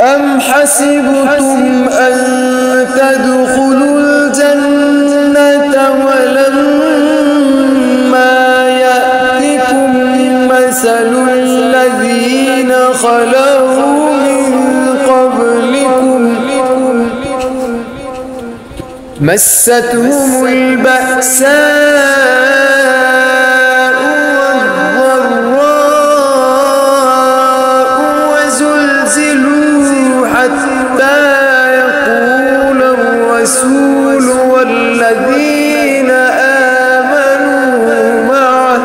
أم حسبتم أن تدخلوا الجنة ولما يأتكم مثل الذين خلوا من قبلكم مستهم البأساء والضراء وزلزلوا حتى يقول الرسول والذين آمنوا معه